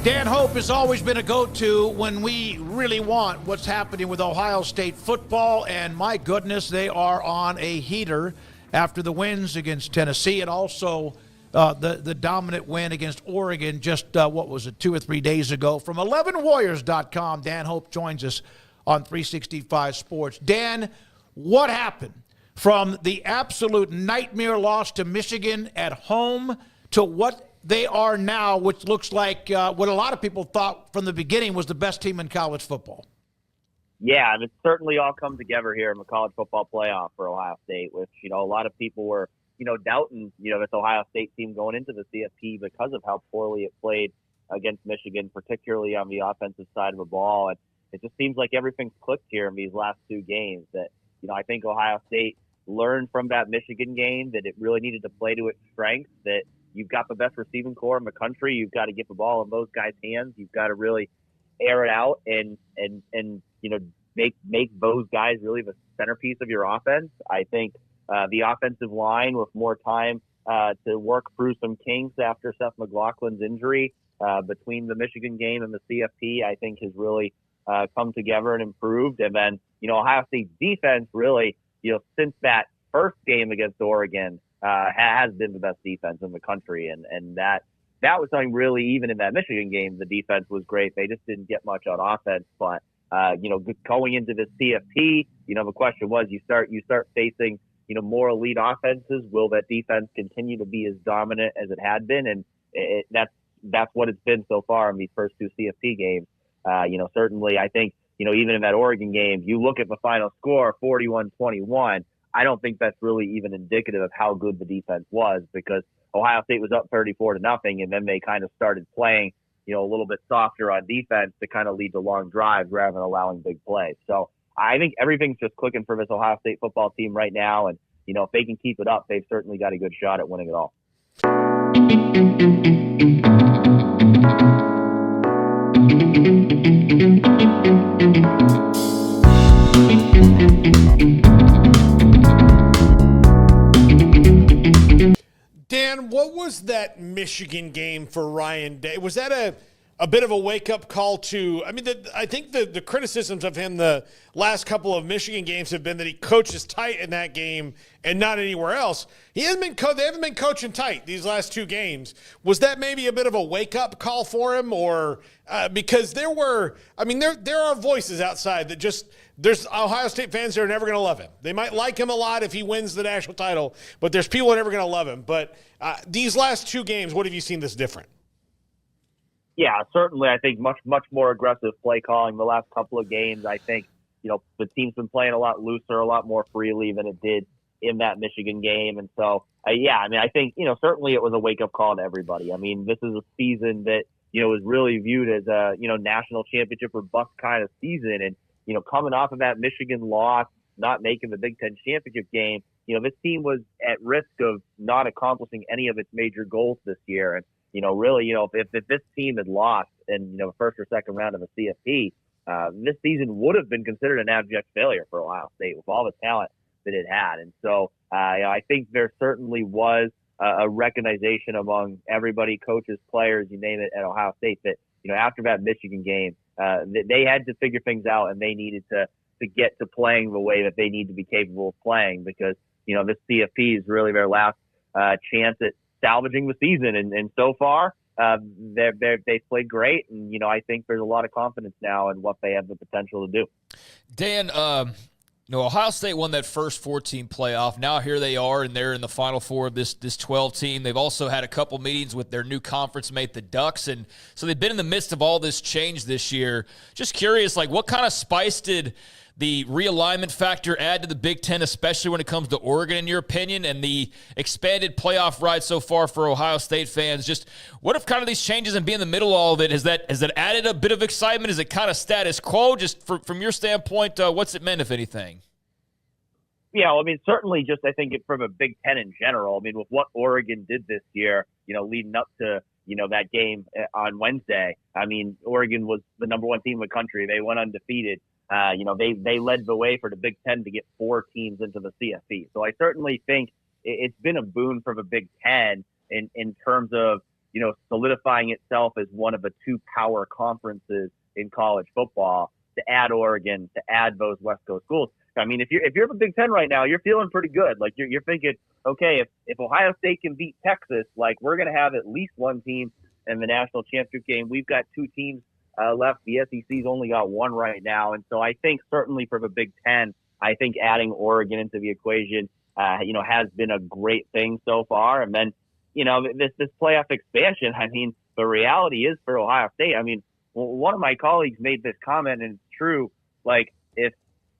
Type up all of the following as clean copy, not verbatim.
Dan Hope has always been a go-to when we really want what's happening with Ohio State football, and my goodness, they are on a heater after the wins against Tennessee and also the dominant win against Oregon just, 2 or 3 days ago. From 11warriors.com, Dan Hope joins us on 365 Sports. Dan, what happened from the absolute nightmare loss to Michigan at home to what they are now, which looks like what a lot of people thought from the beginning was the best team in college football? Yeah, and it's certainly all come together here in the college football playoff for Ohio State, which, a lot of people were, doubting, this Ohio State team going into the CFP because of how poorly it played against Michigan, particularly on the offensive side of the ball. And it just seems like everything's clicked here in these last 2 games that, I think Ohio State learned from that Michigan game that it really needed to play to its strengths, that you've got the best receiving core in the country. You've got to get the ball in those guys' hands. You've got to really air it out and make those guys really the centerpiece of your offense. I think the offensive line with more time to work through some kinks after Seth McLaughlin's injury between the Michigan game and the CFP, I think has really come together and improved. And then, Ohio State's defense really, since that first game against Oregon, has been the best defense in the country. And that was something really, even in that Michigan game, the defense was great. They just didn't get much on offense. But, going into the CFP, the question was you start facing, more elite offenses. Will that defense continue to be as dominant as it had been? And that's what it's been so far in these first 2 CFP games. Certainly I think, even in that Oregon game, you look at the final score, 41-21. I don't think that's really even indicative of how good the defense was, because Ohio State was up 34-0, and then they kind of started playing, a little bit softer on defense to kind of lead to long drives rather than allowing big plays. So I think everything's just clicking for this Ohio State football team right now, and if they can keep it up, they've certainly got a good shot at winning it all. Dan, what was that Michigan game for Ryan Day? Was that a bit of a wake-up call to – I think the criticisms of him the last couple of Michigan games have been that he coaches tight in that game and not anywhere else. They haven't been coaching tight these last 2 games. Was that maybe a bit of a wake-up call for him, or because there are voices outside that just – there's Ohio State fans that are never going to love him. They might like him a lot if he wins the national title, but there's people that are never going to love him. But these last 2 games, what have you seen that's different? Yeah, certainly. I think much more aggressive play calling the last couple of games. I think, the team's been playing a lot looser, a lot more freely than it did in that Michigan game. And so, I think, certainly it was a wake-up call to everybody. This is a season that, is really viewed as a, national championship or bust kind of season. And, coming off of that Michigan loss, not making the Big Ten championship game, this team was at risk of not accomplishing any of its major goals this year. And, really, if this team had lost in, the first or second round of the CFP, this season would have been considered an abject failure for Ohio State with all the talent that it had. And so I think there certainly was a recognition among everybody, coaches, players, you name it, at Ohio State that, after that Michigan game, they had to figure things out, and they needed to get to playing the way that they need to be capable of playing, because, this CFP is really their last chance at salvaging the season. And so far, they've played great. And, I think there's a lot of confidence now in what they have the potential to do. Dan, Ohio State won that first 14 playoff. Now here they are, and they're in the Final Four of this 12 team. They've also had a couple meetings with their new conference mate, the Ducks, and so they've been in the midst of all this change this year. Just curious, what kind of spice did the realignment factor add to the Big Ten, especially when it comes to Oregon, in your opinion, and the expanded playoff ride so far for Ohio State fans? Just what if kind of these changes and being in the middle of all of it, has that added a bit of excitement? Is it kind of status quo? Just from your standpoint, what's it meant, if anything? Yeah, certainly just I think from a Big Ten in general, with what Oregon did this year, leading up to, that game on Wednesday, Oregon was the number 1 team in the country. They went undefeated. They led the way for the Big Ten to get 4 teams into the CFP. So I certainly think it's been a boon for the Big Ten in terms of, solidifying itself as one of the two power conferences in college football, to add Oregon, to add those West Coast schools. I mean, if you're the Big Ten right now, you're feeling pretty good. Like you're thinking, okay, if Ohio State can beat Texas, like we're going to have at least one team in the national championship game. We've got two teams left. The SEC's only got one right now. And so I think certainly for the Big Ten, I think adding Oregon into the equation, has been a great thing so far. And then, this playoff expansion, I mean, the reality is for Ohio State, I mean, one of my colleagues made this comment, and it's true. Like, if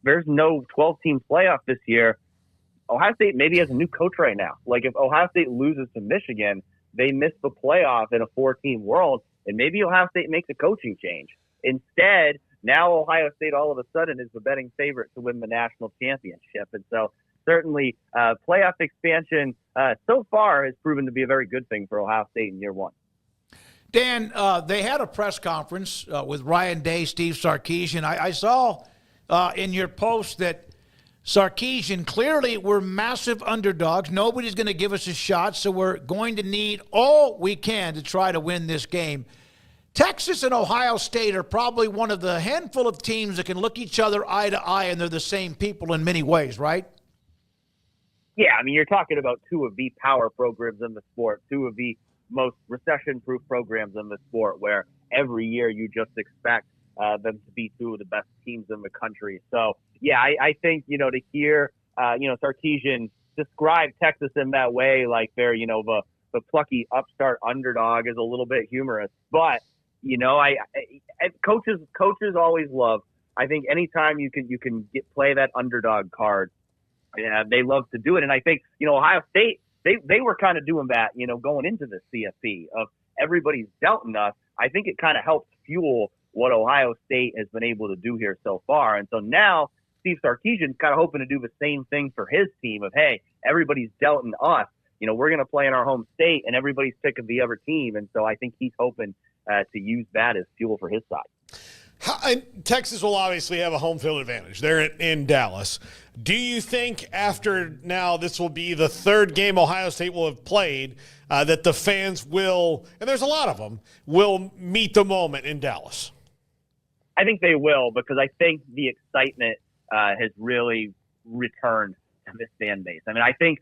there's no 12-team playoff this year, Ohio State maybe has a new coach right now. Like, if Ohio State loses to Michigan, they miss the playoff in a 4-team world, and maybe Ohio State makes a coaching change. Instead, now Ohio State all of a sudden is the betting favorite to win the national championship. And so certainly playoff expansion so far has proven to be a very good thing for Ohio State in year one. Dan, they had a press conference with Ryan Day, Steve Sarkisian. I saw in your post that Sarkisian, clearly we're massive underdogs. Nobody's going to give us a shot, so we're going to need all we can to try to win this game. Texas and Ohio State are probably one of the handful of teams that can look each other eye to eye, and they're the same people in many ways, right? Yeah, I mean, you're talking about two of the power programs in the sport, two of the most recession-proof programs in the sport, where every year you just expect them to be two of the best teams in the country. So, yeah, I think, to hear, Sarkisian describe Texas in that way, like they're, the plucky upstart underdog, is a little bit humorous. But, coaches always love, I think anytime you can play that underdog card, they love to do it. And I think, Ohio State, they were kind of doing that, going into the CFP of everybody's doubting us. I think it kind of helps fuel what Ohio State has been able to do here so far. And so now Steve Sarkisian's kind of hoping to do the same thing for his team of, hey, everybody's doubting us. We're going to play in our home state and everybody's picking the other team. And so I think he's hoping to use that as fuel for his side. Texas will obviously have a home field advantage. They're in Dallas. Do you think after now this will be the third game Ohio State will have played that the fans will, and there's a lot of them, will meet the moment in Dallas? I think they will, because I think the excitement has really returned to this fan base. I mean, I think,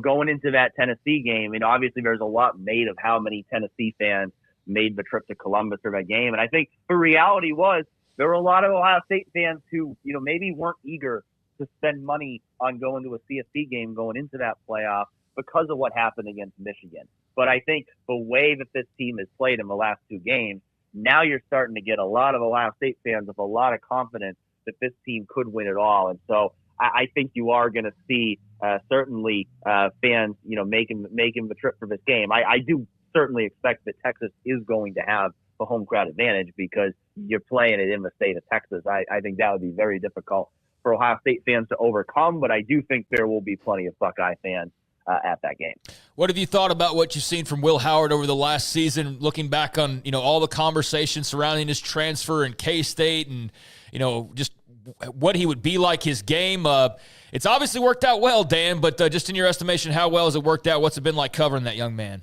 going into that Tennessee game, obviously there's a lot made of how many Tennessee fans made the trip to Columbus for that game. And I think the reality was there were a lot of Ohio State fans who, maybe weren't eager to spend money on going to a CFP game going into that playoff because of what happened against Michigan. But I think the way that this team has played in the last two games, now you're starting to get a lot of Ohio State fans with a lot of confidence that this team could win it all. And so I think you are going to see certainly fans, making the trip for this game. I do certainly expect that Texas is going to have the home crowd advantage because you're playing it in the state of Texas. I think that would be very difficult for Ohio State fans to overcome, but I do think there will be plenty of Buckeye fans at that game. What have you thought about what you've seen from Will Howard over the last season, looking back on, all the conversations surrounding his transfer in K-State and, just what he would be like, his game? It's obviously worked out well, Dan, but just in your estimation, how well has it worked out? What's it been like covering that young man?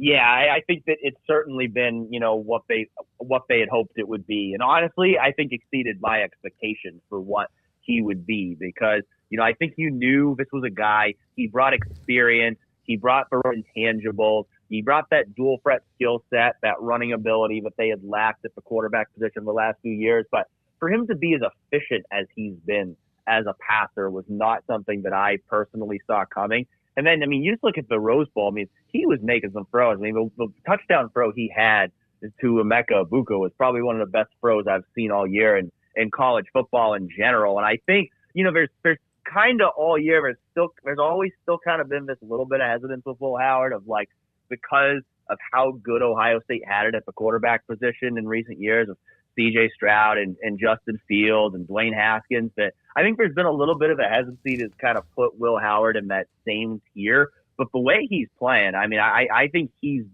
Yeah, I think that it's certainly been, what they had hoped it would be. And honestly, I think exceeded my expectations for what he would be because, I think you knew this was a guy, he brought experience, he brought the intangibles, he brought that dual threat skill set, that running ability that they had lacked at the quarterback position the last few years. But for him to be as efficient as he's been as a passer was not something that I personally saw coming. And then, you just look at the Rose Bowl. He was making some throws. The touchdown throw he had to Emeka Egbuka was probably one of the best throws I've seen all year in college football in general. And I think, there's kind of all year, there's always still kind of been this little bit of hesitance with Will Howard of because of how good Ohio State had it at the quarterback position in recent years of C.J. Stroud and Justin Fields and Dwayne Haskins, that I think there's been a little bit of a hesitancy to kind of put Will Howard in that same tier. But the way he's playing, I think he's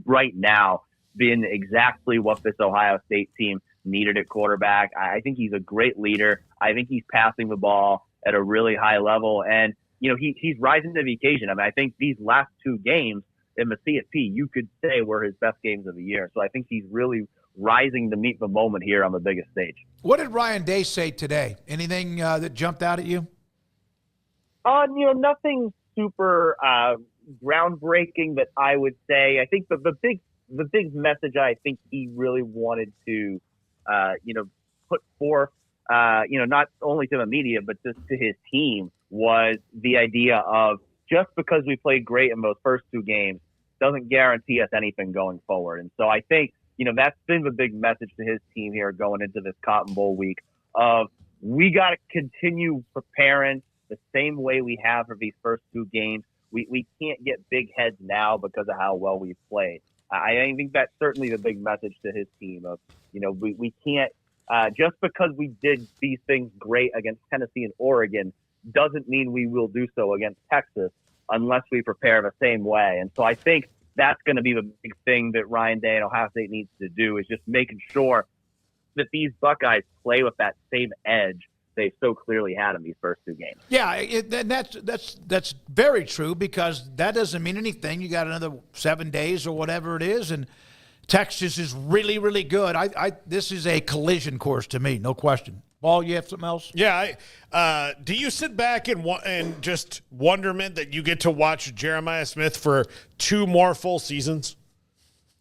right now been exactly what this Ohio State team needed at quarterback. I think he's a great leader. I think he's passing the ball at a really high level. And, he's rising to the occasion. I think these last two games, in the CFP, you could say were his best games of the year. So I think he's really rising to meet the moment here on the biggest stage. What did Ryan Day say today? Anything that jumped out at you? Nothing super groundbreaking that I would say. I think the big message I think he really wanted to, put forth, not only to the media, but just to his team, was the idea of just because we played great in those first two games doesn't guarantee us anything going forward. And so I think, that's been the big message to his team here going into this Cotton Bowl week of we got to continue preparing the same way we have for these first two games. We can't get big heads now because of how well we've played. I think that's certainly the big message to his team of, we can't, just because we did these things great against Tennessee and Oregon doesn't mean we will do so against Texas unless we prepare the same way. And so I think that's going to be the big thing that Ryan Day and Ohio State needs to do, is just making sure that these Buckeyes play with that same edge they so clearly had in these first two games. Yeah, and that's very true, because that doesn't mean anything. You got another 7 days or whatever it is, and Texas is really, really good. This is a collision course to me, no question. Paul, you have something else? Yeah. Do you sit back and just wonderment that you get to watch Jeremiah Smith for 2 more full seasons?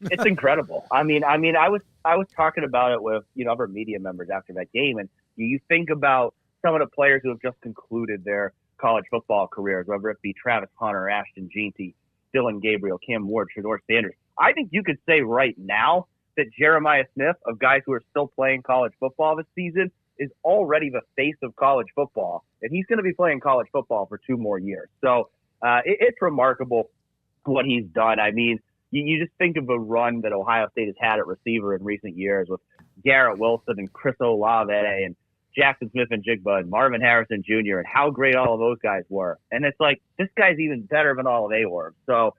It's incredible. I was talking about it with other media members after that game, and you think about some of the players who have just concluded their college football careers, whether it be Travis Hunter, Ashton Jeanty, Dylan Gabriel, Cam Ward, Shedeur Sanders. I think you could say right now that Jeremiah Smith, of guys who are still playing college football this season, is already the face of college football, and he's going to be playing college football for 2 more years. So it's remarkable what he's done. I mean, you just think of the run that Ohio State has had at receiver in recent years with Garrett Wilson and Chris Olave and Jackson Smith and Jigba and Marvin Harrison Jr. and how great all of those guys were. And it's like, this guy's even better than all of they were. So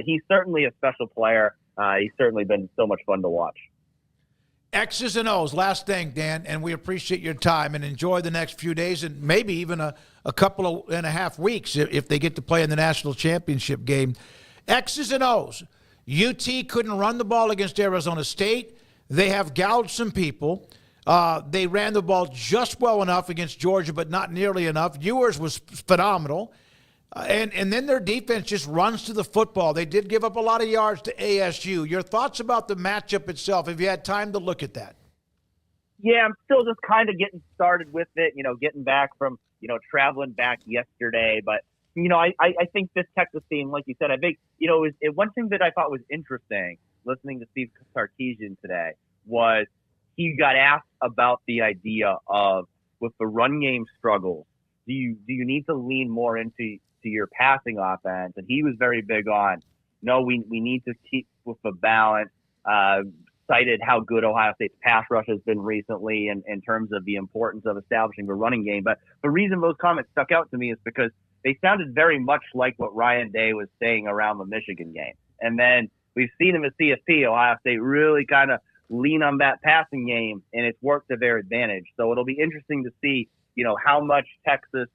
he's certainly a special player. He's certainly been so much fun to watch. X's and O's. Last thing, Dan, and we appreciate your time, and enjoy the next few days and maybe even a couple and a half weeks if they get to play in the national championship game. X's and O's. UT couldn't run the ball against Arizona State. They have gouged some people. They ran the ball just well enough against Georgia, but not nearly enough. Ewers was phenomenal. And then their defense just runs to the football. They did give up a lot of yards to ASU. Your thoughts about the matchup itself? Have you had time to look at that? Yeah, I'm still just kind of getting started with it, getting back from, traveling back yesterday. But, I think this Texas team, like you said, I think, one thing that I thought was interesting listening to Steve Sarkisian today was he got asked about the idea of, with the run game struggles, do you need to lean more into your passing offense? And he was very big on, no, we need to keep with the balance. Cited how good Ohio State's pass rush has been recently in terms of the importance of establishing the running game. But the reason those comments stuck out to me is because they sounded very much like what Ryan Day was saying around the Michigan game. And then we've seen in the CFP, Ohio State really kind of lean on that passing game, and it's worked to their advantage. So it'll be interesting to see, how much Texas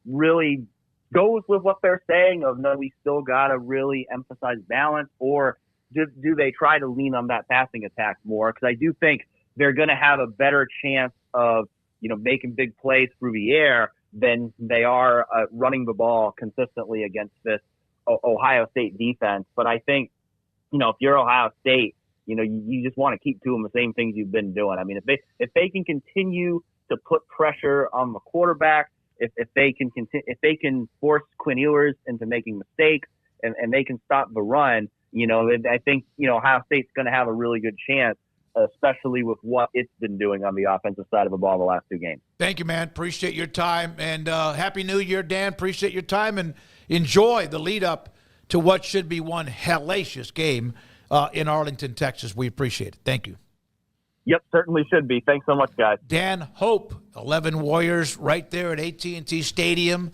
really goes with what they're saying of, no, we still got to really emphasize balance, or do they try to lean on that passing attack more? Because I do think they're going to have a better chance of, making big plays through the air than they are running the ball consistently against this Ohio State defense. But I think, if you're Ohio State, you just want to keep doing the same things you've been doing. I mean, if they can continue to put pressure on the quarterback, if they can force Quinn Ewers into making mistakes and they can stop the run, I think, Ohio State's going to have a really good chance, especially with what it's been doing on the offensive side of the ball the last 2 games. Thank you, man. Appreciate your time. And Happy New Year, Dan. Appreciate your time, and enjoy the lead up to what should be one hellacious game in Arlington, Texas. We appreciate it. Thank you. Yep, certainly should be. Thanks so much, guys. Dan Hope, 11 Warriors right there at AT&T Stadium